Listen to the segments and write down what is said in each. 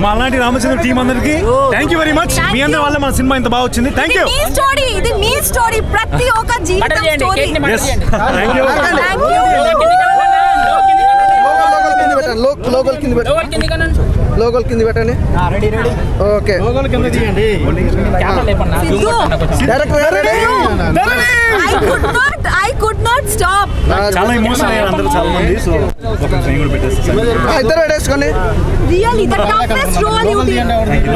మా అలాంటి రామచంద్ర టీం అందరికి థ్యాంక్ యూ వెరీ మచ్. మీ అందరి వల్ల మన సినిమా ఇంత బాగా వచ్చింది. Thank you. ఇది మీ స్టోరీ, ప్రతి ఒక్క జీవితం స్టోరీ. లోగోల్ కింద పెట్టండి. Okay I could not stop. చాలా ఎమోషనల్ అయ్యారు అందరూ, చాలా మంది. సో ఇద్దరు పెట్టేసుకోండి. Really, the toughest role you did.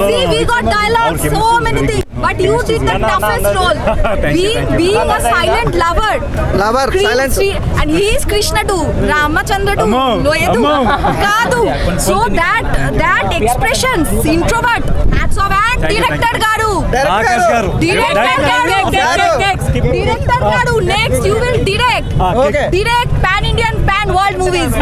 See, we got dialogue, so many things, but you did the toughest role. Being a silent lover, silent, and he is Krishna too, Ramachandra too, Loyedu, Kadu. So that expressions, introvert, hats off, and director garu, next you will direct pan Indian, pan world movies.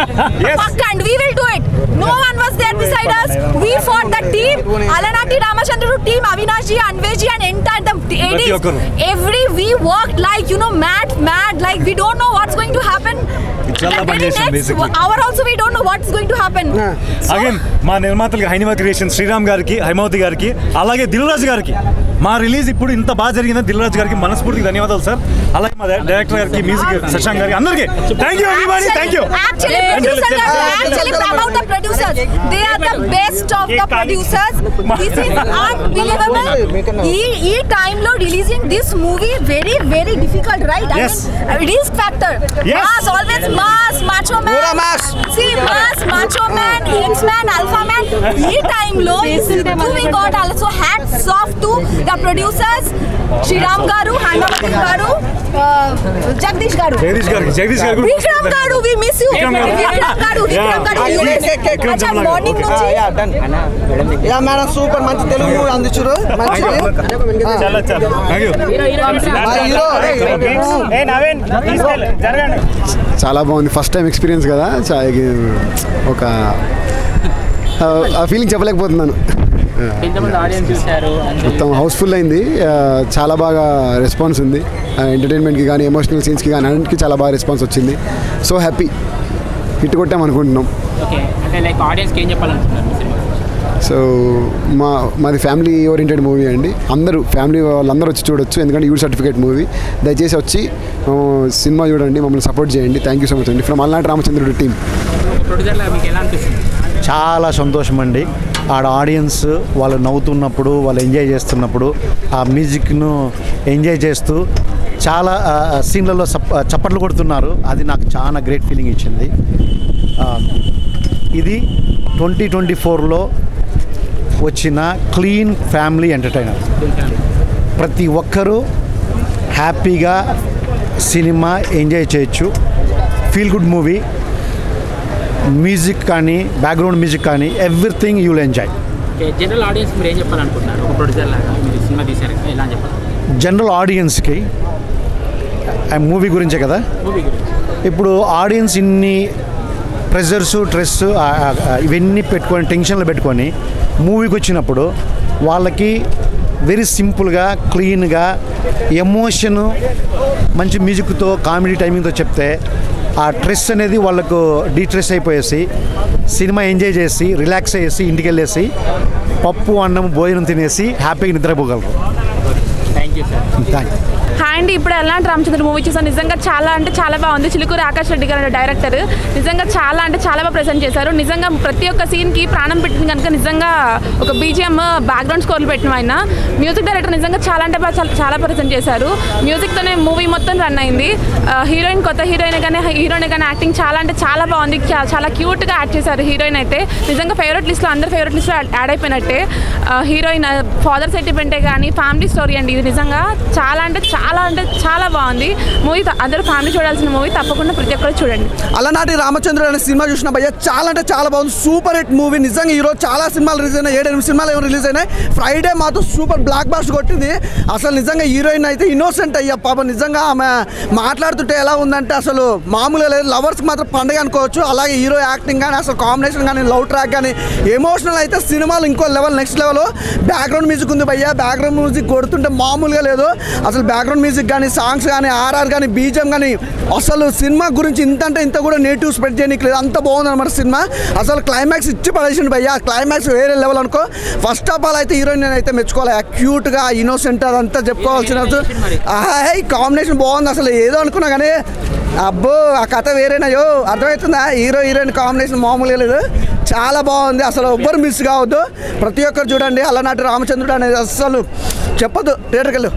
And we will do it. No one was there beside us. We fought the team, Alanati Ramachandra team, Avinash ji, Anvesh ji, and entire the ADs. We worked like, mad, like we don't know what's going to happen. Next hour also we don't know what's going to happen. Again, మా నిర్మాతలకి హైనివా creation Sriram గారికి, హైమావతి గారికి, అలాగే దిల్ రాజు గారికి, మా release ఇప్పుడు ఇంత బాగా జరిగింది. దిల్ రాజు గారికి మనస్ఫూర్తిగా ధన్యవాదాలు సార్. అలాగే మా డైరెక్టర్ గారికి, మ్యూజిక్ శశాంక్ గారికి, అందరికీ thank you everybody. Thank you. Actually about the producers, they are the best of the producers. This is unbelievable. E time lo releasing this movie very very difficult, right? Yes. I mean, risk factor. Yes. Mass, always mass, macho man. Pura mass. See, mass, macho man, X-Man, Alpha man. E time lo we got also hats off to the producers, Shriram garu, Hanamati garu, Jagdish garu. Vikram garu, we miss you. Vikram garu. Morning నుంచి yeah madam super, మంచి తెలుగు అందించారు. చాలా బాగుంది. First time experience కదా, ఒక ఆ feeling చెప్పలేకపోతున్నాను. మొత్తం హౌస్ఫుల్ అయింది. చాలా బాగా రెస్పాన్స్ ఉంది. ఎంటర్టైన్మెంట్కి కానీ, ఎమోషనల్ సీన్స్కి కానీ అన్నింటికి చాలా బాగా రెస్పాన్స్ వచ్చింది. సో హ్యాపీ, హిట్ కొట్టాం అనుకుంటున్నాం. సో మాది ఫ్యామిలీ ఓరియంటెడ్ మూవీ అండి. ఫ్యామిలీ వాళ్ళందరూ వచ్చి చూడొచ్చు, ఎందుకంటే యూడ్ సర్టిఫికేట్ మూవీ. దయచేసి వచ్చి సినిమా చూడండి, మమ్మల్ని సపోర్ట్ చేయండి. థ్యాంక్ యూ సో మచ్ అండి. ఫ్రమ్ అలనాటి రామచంద్రుడు టీం. చాలా సంతోషం అండి. ఆడ ఆడియన్స్ వాళ్ళు నవ్వుతున్నప్పుడు, వాళ్ళు ఎంజాయ్ చేస్తున్నప్పుడు, ఆ మ్యూజిక్ను ఎంజాయ్ చేస్తూ చాలా సీన్లలో చప్పట్లు కొడుతున్నారు. అది నాకు చాలా గ్రేట్ ఫీలింగ్ ఇచ్చింది. ఇది 2024లో వచ్చిన క్లీన్ ఫ్యామిలీ ఎంటర్టైనర్. ప్రతి ఒక్కరూ హ్యాపీగా సినిమా ఎంజాయ్ చేయొచ్చు. Feel good movie. మ్యూజిక్ కానీ, బ్యాక్గ్రౌండ్ మ్యూజిక్ కానీ, everything you will enjoy. General audience మీరు ఏం చెప్పాలనుకుంటున్నారు? ఒక ప్రొడ్యూసర్ లాగా మీరు సినిమా తీశారు, ఎలా చెప్పాలి? జనరల్ ఆడియన్స్కి మూవీ గురించే కదా. ఇప్పుడు ఆడియన్స్ ఇన్ని ప్రెషర్స్, స్ట్రెస్ ఇవన్నీ పెట్టుకొని, టెన్షన్లు పెట్టుకొని మూవీకి వచ్చినప్పుడు వాళ్ళకి వెరీ సింపుల్గా, క్లీన్గా, ఎమోషను మంచి మ్యూజిక్తో, కామెడీ టైమింగ్తో చెప్తే ఆ స్ట్రెస్ అనేది వాళ్ళకు డీస్ట్రెస్ అయిపోయేసి సినిమా ఎంజాయ్ చేసి రిలాక్స్ అయ్యేసి ఇంటికి వెళ్ళేసి పప్పు అన్నం భోజనం తినేసి హ్యాపీగా నిద్రపోగలరు. Thank you sir. Thank you. Hi అండి, ఇప్పుడు అలనాటి రామచంద్ర మూవీ చూసాను. నిజంగా చాలా అంటే చాలా బాగుంది. చిలుకూరి ఆకాష్ రెడ్డి గారు డైరెక్టర్ నిజంగా చాలా అంటే చాలా బాగా ప్రెజెంట్ చేశారు. నిజంగా ప్రతి ఒక్క సీన్కి ప్రాణం పెట్టింది కనుక నిజంగా ఒక బీజిఎం బ్యాక్గ్రౌండ్ స్కోర్లు పెట్టిన ఆయన మ్యూజిక్ డైరెక్టర్ నిజంగా చాలా అంటే చాలా ప్రెజెంట్ చేశారు. మ్యూజిక్తోనే మూవీ మొత్తం రన్ అయింది. హీరోయిన్, కొత్త హీరోయిన్ కానీ యాక్టింగ్ చాలా అంటే చాలా బాగుంది. చాలా క్యూట్గా యాక్ట్ చేశారు హీరోయిన్ అయితే. నిజంగా ఫేవరెట్ లిస్ట్లో, అందరు ఫేవరెట్ లిస్ట్లో యాడ్ అయిపోయినట్టే. హీరోయిన్ ఫాదర్ సెంటిమెంటే కానీ ఫ్యామిలీ స్టోరీ అండి. ఇది నిజంగా చాలా అంటే చాలా బాగుంది మూవీ. అందరూ ఫ్యామిలీ చూడాల్సిన మూవీ, తప్పకుండా ప్రతి ఒక్కరు చూడండి. అలనాటి రామచంద్రుడు అనే సినిమా చూసిన భయ్య చాలా అంటే చాలా బాగుంది. Super hit movie. నిజంగా ఈరోజు చాలా సినిమాలు రిలీజ్ అయినాయి, 7-8 సినిమాలు ఏమో రిలీజ్ అయినాయి. ఫ్రైడే మాత్రం సూపర్ బ్లాక్ బాస్టర్ కొట్టింది. అసలు నిజంగా హీరోయిన్ అయితే ఇన్నోసెంట్ అయ్యా పాప. నిజంగా ఆమె మాట్లాడుతుంటే ఎలా ఉందంటే అసలు మామూలుగా లేదు. లవర్స్కి మాత్రం పండుగ అనుకోవచ్చు. అలాగే హీరో యాక్టింగ్ కానీ, అసలు కాంబినేషన్ కానీ, లవ్ ట్రాక్ కానీ, ఎమోషనల్ అయితే సినిమాలు ఇంకో level, next level. Background music ఉంది భయ్య. బ్యాక్గ్రౌండ్ మ్యూజిక్ కొడుతుంటే మామూలు మామూలుగా లేదు. అసలు బ్యాక్గ్రౌండ్ మ్యూజిక్ కానీ, సాంగ్స్ కానీ, ఆర్ఆర్ కానీ, బీజిఎం కానీ, అసలు సినిమా గురించి ఇంత అంటే ఇంత కూడా నెగిటివ్ స్ప్రెడ్ చేయడానికి లేదు. అంత బాగుంది అనమాట సినిమా. అసలు క్లైమాక్స్ ఇచ్చి పడేసిండు భయ్య. క్లైమాక్స్ వేరే లెవెల్ అనుకో. ఫస్ట్ ఆఫ్ ఆల్ అయితే హీరోయిన్ అయితే మెచ్చుకోవాలి. క్యూట్గా, ఇన్నోసెంట్ అదంతా చెప్పుకోవాల్సిన కాంబినేషన్ బాగుంది. అసలు ఏదో అనుకున్నా కానీ అబ్బో ఆ కథ వేరేనాయో అర్థమవుతుందా. హీరో హీరోయిన్ కాంబినేషన్ మామూలుగా లేదు, చాలా బాగుంది. అసలు ఎవ్వరు మిస్ కావద్దు, ప్రతి ఒక్కరు చూడండి. అలనాటి రామచంద్రుడు అనేది అసలు చెప్పొద్దు, థియేటర్కి వెళ్ళు.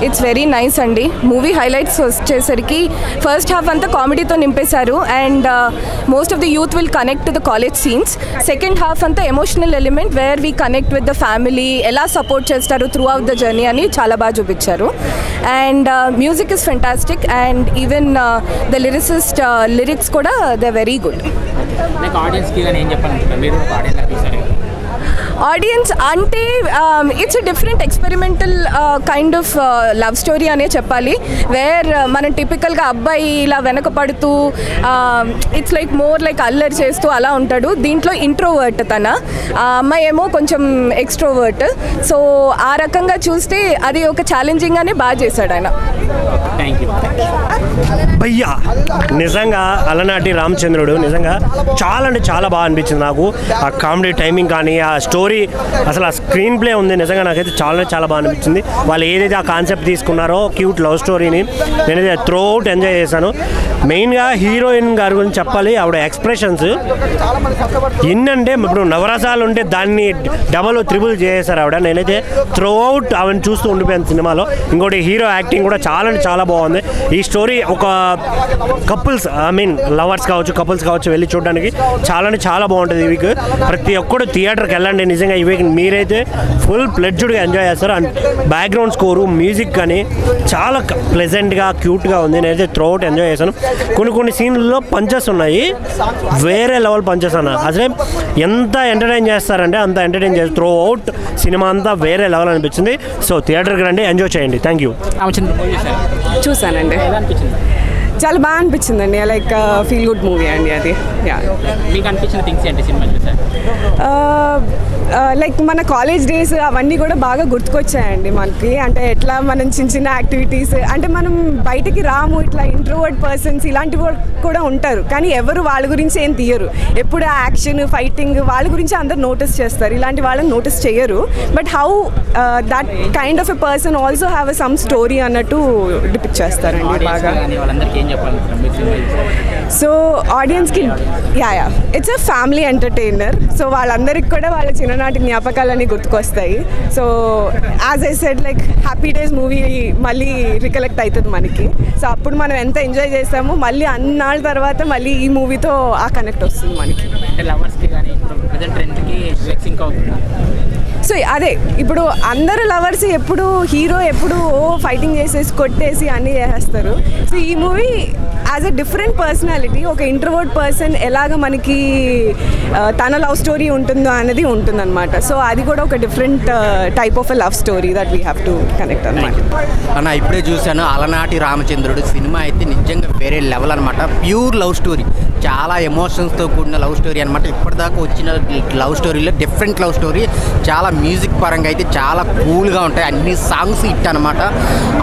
ఇట్స్ వెరీ నైస్ అండి. మూవీ హైలైట్స్ వచ్చేసరికి ఫస్ట్ హాఫ్ అంతా కామెడీతో నింపేశారు and most of the youth will connect to the college scenes. Second half అంతా emotional element where we connect with the family, ఎలా సపోర్ట్ చేస్తారు త్రూ అవుట్ ద జర్నీ అని చాలా బాగా చూపించారు. And music is fantastic and even the lyricist lyrics కూడా they very good. Audience అంటే it's a different experimental kind of love story అనే చెప్పాలి. వేర్ మనం టిపికల్గా అబ్బాయి ఇలా వెనక పడుతూ ఇట్స్ లైక్ మోర్ లైక్ అల్లరి చేస్తూ అలా ఉంటాడు. దీంట్లో ఇంట్రోవర్ట్ తన, అమ్మాయి ఏమో కొంచెం ఎక్స్ట్రోవర్ట్. సో ఆ రకంగా చూస్తే అది ఒక ఛాలెంజింగ్గానే బాగా చేశాడు ఆయన. భయ్యా నిజంగా అలనాటి రామచంద్రుడు నిజంగా చాలా అంటే చాలా బాగా అనిపించింది నాకు. ఆ కామెడీ టైమింగ్ కానీ, ఆ స్టోరీ, అసలు ఆ స్క్రీన్ ప్లే ఉంది నిజంగా నాకైతే చాలా చాలా బాగా అనిపించింది. వాళ్ళు ఏదైతే ఆ కాన్సెప్ట్ తీసుకున్నారో క్యూట్ లవ్ స్టోరీని నేనైతే త్రూ అవుట్ ఎంజాయ్ చేశాను. మెయిన్గా హీరోయిన్ గారి గురించి చెప్పాలి. ఆవిడ ఎక్స్ప్రెషన్స్ ఎన్నంటే ఇప్పుడు నవరసాలు ఉంటే దాన్ని డబల్ త్రిబుల్ చేసేసారు ఆవిడ. నేనైతే త్రూ అవుట్ ఆవిడని చూస్తూ ఉండిపోయాను సినిమాలో. ఇంకోటి హీరో యాక్టింగ్ కూడా చాలా అంటే చాలా బాగుంది. ఈ స్టోరీ ఒక కపుల్స్ లవర్స్ కావచ్చు, కపుల్స్ కావచ్చు వెళ్ళి చూడడానికి చాలా అంటే చాలా బాగుంటుంది. ఈ వీక్ ప్రతి ఒక్కరు థియేటర్కి వెళ్ళండి. నిజంగా ఈ వీక్ మీరైతే ఫుల్ ప్లెడ్జ్డ్గా ఎంజాయ్ చేస్తారు. అండ్ బ్యాక్గ్రౌండ్ స్కోరు, మ్యూజిక్ కానీ చాలా ప్లెజెంట్గా, క్యూట్గా ఉంది. నేనైతే త్రూ అవుట్ ఎంజాయ్ చేశాను. కొన్ని సీన్లలో పంచెస్ ఉన్నాయి, వేరే లెవెల్ పంచెస్ అన్న. అసలే ఎంత ఎంటర్టైన్ చేస్తారంటే అంత ఎంటర్టైన్ చేస్తారు. త్రూ అవుట్ సినిమా అంతా వేరే లెవెల్ అనిపించింది. సో థియేటర్కి రండి, ఎంజాయ్ చేయండి. Thank you. చూసానండి, చాలా బాగా అనిపించిందండి. లైక్ ఫీల్ గుడ్ మూవీ అండి అది. మీకు అనిపించిన థింగ్స్ ఏంటి సినిమా చూసారు? లైక్ మన కాలేజ్ డేస్ అవన్నీ కూడా బాగా గుర్తుకొచ్చాయండి మనకి. అంటే ఎట్లా మనం చిన్న చిన్న యాక్టివిటీస్, అంటే మనం బయటికి రాము, ఇట్లా ఇంట్రోవర్ట్ పర్సన్స్ ఇలాంటివి కూడా ఉంటారు, కానీ ఎవరు వాళ్ళ గురించి ఏం తీయరు. ఎప్పుడు ఆ యాక్షన్, ఫైటింగ్ వాళ్ళ గురించి అందరు నోటీస్ చేస్తారు, ఇలాంటి వాళ్ళని నోటీస్ చేయరు. But how that kind of a person also have some story అన్నట్టు డిపిక్ట్ చేస్తారండి బాగా. సో ఆడియన్స్కి it's a family entertainer. So వాళ్ళందరికీ కూడా వాళ్ళ చిన్ననాటి జ్ఞాపకాలన్నీ గుర్తుకొస్తాయి. So as I said like happy days movie మళ్ళీ రికలెక్ట్ అవుతుంది మనకి. సో అప్పుడు మనం ఎంత ఎంజాయ్ చేస్తామో మళ్ళీ అన్నాళ్ళ తర్వాత మళ్ళీ ఈ మూవీతో ఆ కనెక్ట్ వస్తుంది మనకి. సో అదే ఇప్పుడు అందరు లవర్స్ ఎప్పుడు హీరో ఎప్పుడు ఫైటింగ్ చేసేసి కొట్టేసి అన్నీ చేసేస్తారు. సో ఈ movie as a different personality, ఒక ఇంట్రోవర్ట్ పర్సన్ ఎలాగ మనకి తన లవ్ స్టోరీ ఉంటుందో అనేది ఉంటుందన్నమాట. సో అది కూడా ఒక different type of a love story that we have to connect అనమాట. అన్న ఇప్పుడే చూశాను అలనాటి రామచంద్రుడు సినిమా, అయితే నిజంగా వేరే లెవెల్ అనమాట. ప్యూర్ లవ్ స్టోరీ, చాలా ఎమోషన్స్తో కూడిన లవ్ స్టోరీ అనమాట. ఇప్పటిదాకా వచ్చిన లవ్ స్టోరీలో డిఫరెంట్ లవ్ స్టోరీ. చాలా మ్యూజిక్ పరంగా అయితే చాలా కూల్గా ఉంటాయి, అన్ని సాంగ్స్ హిట్ అనమాట.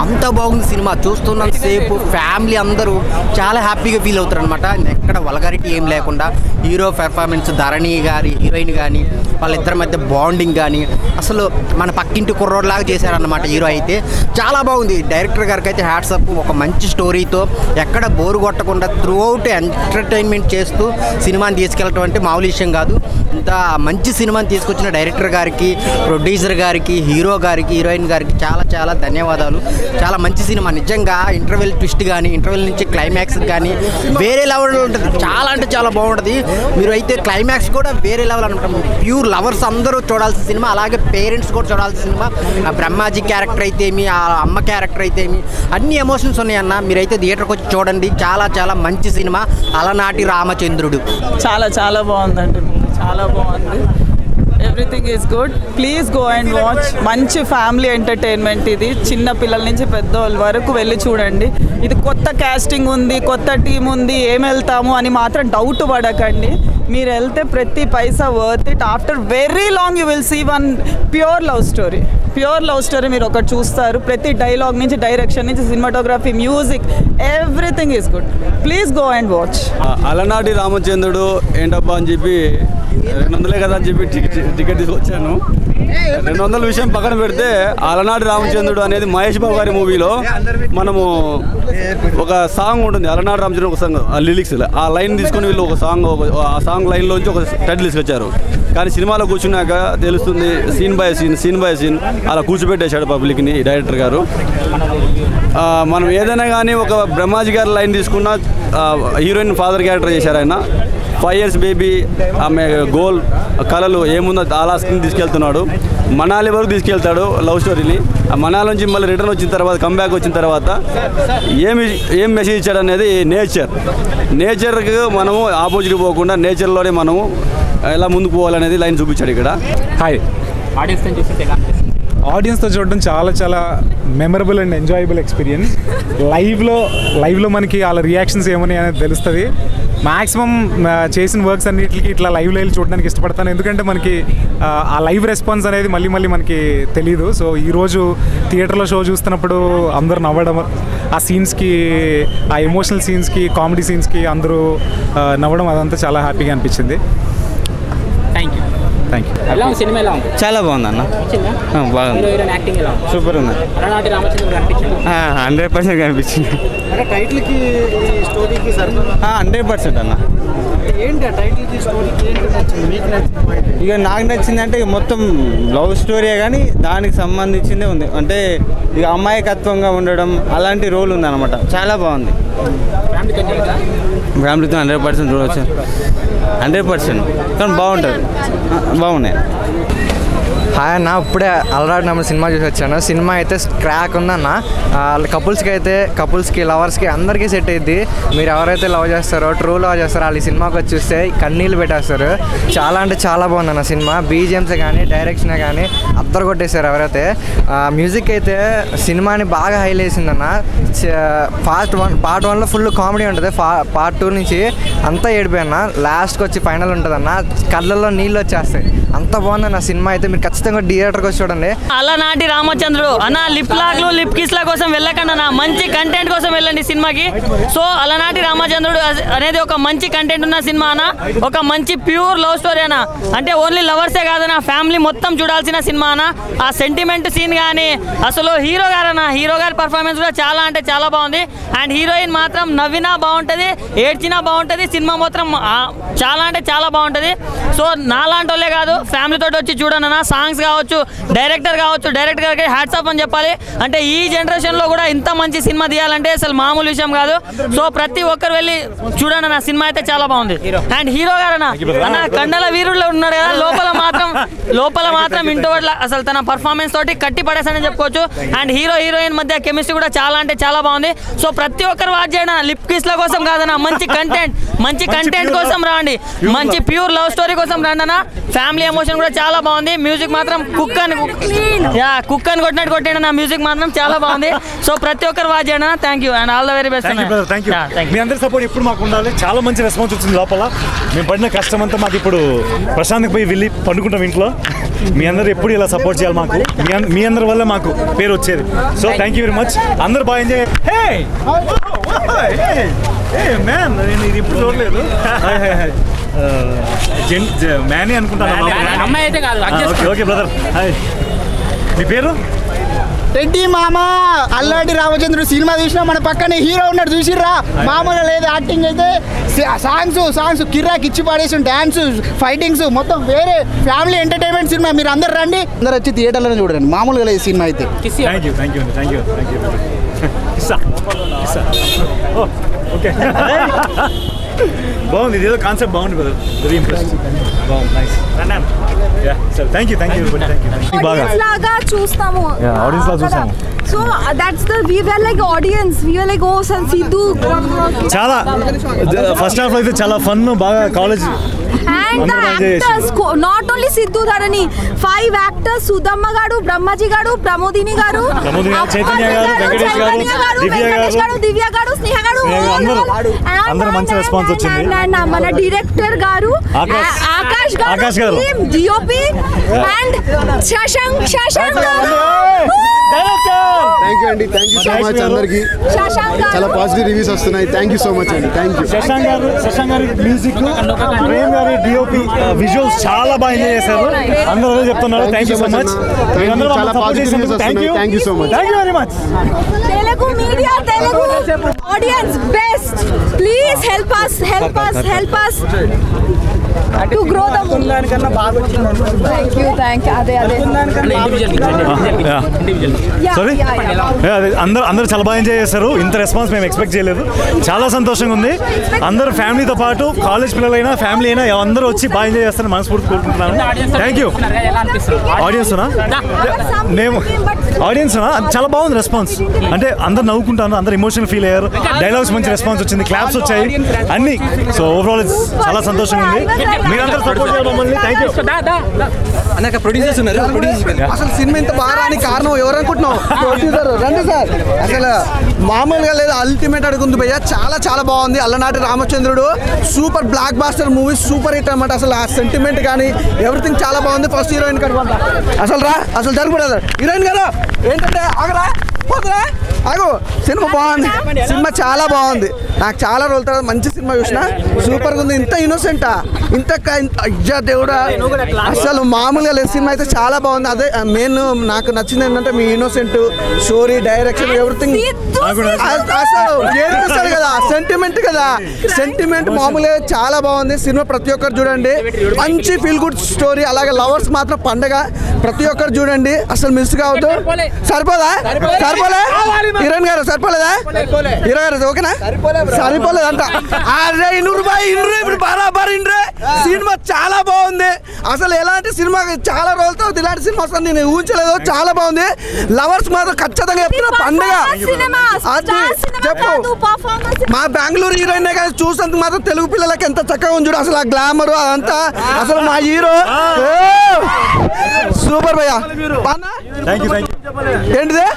అంత బాగుంది సినిమా. చూస్తున్నంతసేపు ఫ్యామిలీ అందరూ చాలా హ్యాపీగా ఫీల్ అవుతారు అనమాట. ఎక్కడ వల్గారిటీ ఏం లేకుండా హీరో పెర్ఫార్మెన్స్, ధరణి గారి హీరోయిన్ కానీ వాళ్ళిద్దరి మధ్య బాండింగ్ కానీ అసలు మన పక్కింటి కుర్రోడ్లాగా చేశారన్నమాట హీరో. అయితే చాలా బాగుంది. డైరెక్టర్ గారికి అయితే హ్యాట్స్ అప్. ఒక మంచి స్టోరీతో ఎక్కడ బోరు కొట్టకుండా త్రూ అవుట్ ఎంటర్టైన్మెంట్ చేస్తూ సినిమాని తీసుకెళ్ళటం అంటే మామూలు విషయం కాదు. ఇంత మంచి సినిమాని తీసుకొచ్చిన డైరెక్టర్ గారికి, ప్రొడ్యూసర్ గారికి, హీరో గారికి, హీరోయిన్ గారికి చాలా చాలా ధన్యవాదాలు. చాలా మంచి సినిమా నిజంగా. ఇంటర్వెల్ ట్విస్ట్ కానీ, ఇంటర్వెల్ నుంచి క్లైమాక్స్ కానీ వేరే లెవెల్ ఉంటుంది. చాలా అంటే చాలా బాగుంటుంది. మీరు అయితే క్లైమాక్స్ కూడా వేరే లెవెల్ అనుకుంటాం. ప్యూర్ లవర్స్ అందరూ చూడాల్సిన సినిమా, అలాగే పేరెంట్స్ కూడా చూడాల్సిన సినిమా. ఆ బ్రహ్మాజీ క్యారెక్టర్ అయితేమి, ఆ అమ్మ క్యారెక్టర్ అయితేమి అన్ని ఎమోషన్స్ ఉన్నాయన్న. మీరైతే థియేటర్కి వచ్చి చూడండి. చాలా చాలా మంచి సినిమా అలనాటి రామచంద్రుడు. చాలా చాలా బాగుందండి, చాలా బాగుంది. Everything is good. Please go and watch. మంచి ఫ్యామిలీ ఎంటర్టైన్మెంట్ ఇది. చిన్న పిల్లల నుంచి పెద్దవాళ్ళ వరకు వెళ్ళి చూడండి. ఇది కొత్త కాస్టింగ్ ఉంది, కొత్త టీం ఉంది, ఏం వెళ్తాము అని మాత్రం డౌట్ పడకండి. మీరు వెళ్తే ప్రతి paisa worth it. After very long you will see one pure love story. Pure love story మీరు ఒకటి చూస్తారు. ప్రతి డైలాగ్ నుంచి, డైరెక్షన్ నుంచి, cinematography, music, everything is good. Please go and watch. Alanati Ramachandrudu ఏంటబ్బా అని చెప్పి 200 కదా అని చెప్పి టికెట్ తీసుకొచ్చాను. 200 విషయం పక్కన పెడితే అలనాటి రామచంద్రుడు అనేది మహేష్ బాబు గారి మూవీలో మనము ఒక సాంగ్ ఉంటుంది. అలనాటి రామచంద్రుడు ఒక సాంగ్, ఆ లిరిక్స్, ఆ లైన్ తీసుకొని వీళ్ళు ఒక సాంగ్, ఆ సాంగ్ లైన్లోంచి ఒక టైటిల్ తీసుకొచ్చారు. కానీ సినిమాలో కూర్చున్నాక తెలుస్తుంది సీన్ బై సీన్ అలా కూర్చోబెట్టేశాడు పబ్లిక్ని డైరెక్టర్ గారు. మనం ఏదైనా కానీ ఒక బ్రహ్మాజీ గారి లైన్ తీసుకున్న హీరోయిన్ ఫాదర్ క్యారెక్టర్ చేశారు ఆయన. 5 years బేబీ, ఆమె గోల్ కళలు ఏముందో అలా స్క్రీన్ తీసుకెళ్తున్నాడు. మనాలి వరకు తీసుకెళ్తాడు లవ్ స్టోరీని. ఆ మనాలి నుంచి మళ్ళీ రిటర్న్ వచ్చిన తర్వాత, కంబ్యాక్ వచ్చిన తర్వాత ఏం మెసేజ్ ఇచ్చాడు అనేది నేచర్కి మనము ఆపోజిట్ పోకుండా నేచర్లోనే మనము ఎలా ముందుకు పోవాలనేది లైన్ చూపించాడు ఇక్కడ. హాయ్, ఆడియన్స్తో చూడడం చాలా చాలా మెమరబుల్ అండ్ ఎంజాయబుల్ ఎక్స్పీరియన్స్. లైవ్లో మనకి వాళ్ళ రియాక్షన్స్ ఏమని అనేది తెలుస్తుంది. మ్యాక్సిమం చేసిన వర్క్స్ అన్నిటికి ఇట్లా లైవ్లో వెళ్ళి చూడడానికి ఇష్టపడతాను. ఎందుకంటే మనకి ఆ లైవ్ రెస్పాన్స్ అనేది మళ్ళీ మనకి తెలీదు. సో ఈరోజు థియేటర్లో షో చూస్తున్నప్పుడు అందరూ నవ్వడం, ఆ సీన్స్కి, ఆ ఎమోషనల్ సీన్స్కి, కామెడీ సీన్స్కి అందరూ నవ్వడం, అదంతా చాలా హ్యాపీగా అనిపించింది. Thank you. చాలా బాగుంది అన్న. బాగుంది, సూపర్ ఉంది. 100% కనిపించింది. 100% అన్న. ఇక నాకు నచ్చిందంటే మొత్తం లవ్ స్టోరీయే, కానీ దానికి సంబంధించిందే ఉంది. అంటే ఇక అమాయకత్వంగా ఉండడం అలాంటి రోల్ ఉంది అనమాట. చాలా బాగుంది. ఫ్యామిలీతో 100% చూడవచ్చు. 100% కానీ బాగుంటుంది. బాగున్నాయి. హాయ్ అన్న, ఇప్పుడే అలనాటి రామచంద్రుడు సినిమా చూసి వచ్చాను. సినిమా అయితే క్రాక్ ఉందన్న. కపుల్స్కి లవర్స్కి అందరికీ సెట్ అయ్యిద్ది. మీరు ఎవరైతే లవ్ చేస్తారో, ట్రూ లవ్ చేస్తారో, వాళ్ళు ఈ సినిమాకి వచ్చి చూస్తే కన్నీళ్ళు పెట్టేస్తారు. చాలా అంటే చాలా బాగుందన్న సినిమా. బీజిఎమ్సే కానీ, డైరెక్షనే కానీ అద్దరు కొట్టేశారు ఎవరైతే. మ్యూజిక్ అయితే సినిమాని బాగా హైలైట్ చేసిందన్న. పార్ట్ 1లో ఫుల్ కామెడీ ఉంటుంది. పార్ట్ 2 నుంచి అంతా ఏడిపోయన్న. లాస్ట్కి వచ్చి ఫైనల్ ఉంటుందన్న, కళ్ళల్లో నీళ్ళు వచ్చేస్తాయి. అంత బాగుందన్న సినిమా అయితే. మీరు ఖచ్చితంగా థియేటర్కి వచ్చి చూడండి. అలనాటి రామచంద్రుడు అన్న, లిప్ లాక్లు, లిప్ కిస్ల కోసం వెళ్ళకండి అన్న, మంచి కంటెంట్ కోసం వెళ్ళండి సినిమాకి. సో అలనాటి రామచంద్రుడు అనేది ఒక మంచి కంటెంట్ ఉన్న సినిమా అన్న. ఒక మంచి ప్యూర్ లవ్ స్టోరీ అన్న. అంటే ఓన్లీ లవర్సే కాదన్న, ఫ్యామిలీ మొత్తం చూడాల్సిన సినిమా అన్న. ఆ సెంటిమెంట్ సీన్ కానీ, అసలు హీరో గారి పర్ఫార్మెన్స్ కూడా చాలా అంటే చాలా బాగుంది. అండ్ హీరోయిన్ మాత్రం నవ్వినా బాగుంటుంది, ఏడ్చినా బాగుంటుంది. సినిమా మాత్రం చాలా అంటే చాలా బాగుంటుంది. సో నాలాంటి వాళ్ళే కాదు, ఫ్యామిలీతో వచ్చి చూడండి అన్న. సాంగ్స్ కావచ్చు, డైరెక్టర్ గారికి హ్యాట్స్ ఆఫ్ అని చెప్పాలి. అంటే ఈ జనరేషన్లో కూడా ఇంత మంచి సినిమా తీయాలంటే అసలు మామూలు విషయం కాదు. సో ప్రతి ఒక్కరు వెళ్ళి చూడండి అన్న, సినిమా అయితే చాలా బాగుంది. అండ్ హీరో గారు అన్న కండల వీరుల్లో ఉన్నాడు కదా, లోపల మాత్రం ఇంటోవర్డ్ల అసలు తన పర్ఫార్మెన్స్ తోటి కట్టి పడేసానని చెప్పుకోవచ్చు. అండ్ హీరోయిన్ మధ్య కెమిస్ట్రీ కూడా చాలా అంటే చాలా బాగుంది. సో ప్రతి ఒక్కరు వాచ్ చేయండి. లిప్ కిస్ల కోసం కాదన్న, మంచి కంటెంట్ కోసం రాండి. మంచి ప్యూర్ లవ్ స్టోరీ కోసం రండి అన్న. ఫ్యామిలీ ఎమోషన్ కూడా చాలా బాగుంది. మ్యూజిక్ మాత్రం కుక్ అని కొట్టినట్టు కొట్టాడు నా. మ్యూజిక్ మాత్రం చాలా బాగుంది. సో ప్రతి ఒక్కరు వాచ్ చేయండి. Thank you and all the very best. మీ అందరి సపోర్ట్ ఎప్పుడు మాకు ఉండాలి. చాలా మంచి రెస్పాన్స్ వచ్చింది లోపల. మేము పడిన కష్టం అంతా మాకు ఇప్పుడు ప్రశాంత్కి పోయి వెళ్ళి పండుకుంటాం ఇంట్లో. మీ అందరూ ఎప్పుడు ఇలా సపోర్ట్ చేయాలి మాకు. మీ అందరి వల్ల మాకు పేరు వచ్చేది. So thank you very much. అందరు బాగా ఎంజాయ్. నేను ఇది ఇప్పుడు చూడలేదు. మ్యానే అనుకుంటాను. Okay brother, hi. మీ పేరు? రెడ్డి మామ. అల్లాటి రామచంద్రుడు సినిమా చూసినా మన పక్కనే హీరో ఉన్నాడు, చూసిర్రా? మామూలుగా లేదు యాక్టింగ్ అయితే. సాంగ్స్ కిర్రాక్ ఇచ్చి పడేసి, డాన్స్, ఫైటింగ్స్ మొత్తం వేరే ఫ్యామిలీ ఎంటర్టైన్మెంట్ సినిమా. మీరు అందరు రండి, అందరు వచ్చి థియేటర్లోనే చూడండి. మామూలుగా లేదు సినిమా అయితే. ఓకే, బాగుంది. ఇదేదో కాన్సెప్ట్ బాగుంది బ్రదర్. Very impressed. బాగుంది, నైస్. Thank you. బాగా లాగా చూస్తాము. ఆడియన్స్ లాగా చూస్తాము. So that's the we were like audience. We were like, oh, San Sidhu. చాలా ఫస్ట్ హాఫ్ అయితే చాలా ఫన్ బాగా college And the actors, not only Sidhu Dharani, 5 actors, Sudhamma garu, Brahmaji garu, Pramodini garu, Chaitanya గారు, వెంకటేష్ గారు, Divya garu, Sneha garu, అందరూ మంచి response వచ్చింది. మన డైరెక్టర్ గారు ఆకాష్ గారు, DOP and శశాంక్ గారు. థ్యాంక్ యూ అండి, థ్యాంక్ యూ సో మచ్ అందరికి. చాలా పాజిటివ్ రివ్యూస్ వస్తున్నాయి. థ్యాంక్ యూ సో మచ్ అండి, థ్యాంక్ యూ. శశాంక్ గారి మ్యూజిక్, ప్రేమ్ గారి DOP, విజువల్స్ చాలా బాగా ఎంజాయ్ చేశారు. అందరూ అదే చెప్తున్నారు. Thank you so much. చాలా పాజిటివ్ రివ్యూస్ వస్తున్నాయి. Thank you so much. Thank you very much. Telugu media, Telugu audience best. Please help us to grow the movie. Thank you. అదే sorry, అందరూ చాలా బాగా ఎంజాయ్ చేశారు. ఇంత రెస్పాన్స్ మేము expect చేయలేదు. చాలా సంతోషంగా ఉంది. అందరూ ఫ్యామిలీతో పాటు కాలేజ్ పిల్లలైనా ఫ్యామిలీ అయినా అందరూ వచ్చి బాగా ఎంజాయ్ చేస్తారని మనస్ఫూర్తి కోరుకుంటున్నాను. Thank you. ఆడియన్స్ చాలా బాగుంది రెస్పాన్స్. అంటే అందరు నవ్వుకుంటాను, అందరు ఎమోషనల్ ఫీల్ అయ్యారు. డైలాగ్స్ మంచి రెస్పాన్స్ వచ్చింది, క్లాప్స్ వచ్చాయి అన్ని. సో ఓవరాల్ చాలా సంతోషంగా ఉంది. మీరందరూ సపోర్ట్ చేయడం మమ్మల్ని. Thank you. అన్నాక ప్రొడ్యూసర్స్ ఉన్నారు. అసలు సినిమా ఇంత బాగా రాని కారణం ఎవరనుకుంటున్నావు? ప్రొడ్యూసర్ రండి సార్. అసలు మామూలుగా లేదు, అల్టిమేట్ అడుగుంది భయ్య. చాలా బాగుంది. అల్లనాటి రామచంద్రుడు super blockbuster movie, super hit అన్నమాట. అసలు ఆ సెంటిమెంట్ కానీ ఎవ్రీథింగ్ చాలా బాగుంది. ఫస్ట్ హీరోయిన్ కనుక అసలు జరగకూడదు. హీరోయిన్ గారు ఏంటంటే పోతురా ఆగు. సినిమా బాగుంది, సినిమా చాలా బాగుంది. నాకు చాలా రోజుల తర్వాత మంచి సినిమా చూసిన, సూపర్గా ఉంది. ఇంత ఇన్నోసెంటా, ఇంత అయ్యా దేవుడా, అసలు మామూలుగా లేదు. సినిమా అయితే చాలా బాగుంది. అదే మెయిన్ నాకు నచ్చింది ఏంటంటే మీ ఇన్నోసెంట్ స్టోరీ, డైరెక్షన్, ఎవ్రీథింగ్. అసలు ఏడిపిస్తాడు కదా, సెంటిమెంట్ కదా, సెంటిమెంట్ మామూలుగా చాలా బాగుంది. సినిమా ప్రతి ఒక్కరు చూడండి, మంచి ఫీల్ గుడ్ స్టోరీ. అలాగే లవర్స్ మాత్రం పండగ, ప్రతి ఒక్కరు చూడండి, అసలు మిస్ కావద్దు. సరిపోలే హీరోయిన్ గారు, సరిపోలేదా హీరో గారు? ఓకేనా? సరిపోలేదంట. అరే ఇప్పుడు బరాబర్ ఇండ్రే. సినిమా చాలా బాగుంది. అసలు ఎలాంటి సినిమా చాలా రోజులతో ఇలాంటి సినిమా అసలు నేను ఊహించలేదు. చాలా బాగుంది. లవర్స్ మాత్రం ఖచ్చితంగా చెప్తున్నా పండుగ. చెప్పు, మా బెంగళూరు హీరోయిన్ కానీ చూసేందుకు మాత్రం తెలుగు పిల్లలకి ఎంత చక్కగా ఉంది చూడు. అసలు ఆ గ్లామర్ అదంతా, అసలు మా హీరో సూపర్ భయ్యా. ఏంటిదే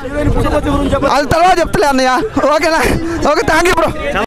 అది తర్వాత చెప్తలే అన్నయ్య. ఓకేనా? Okay, thank you bro.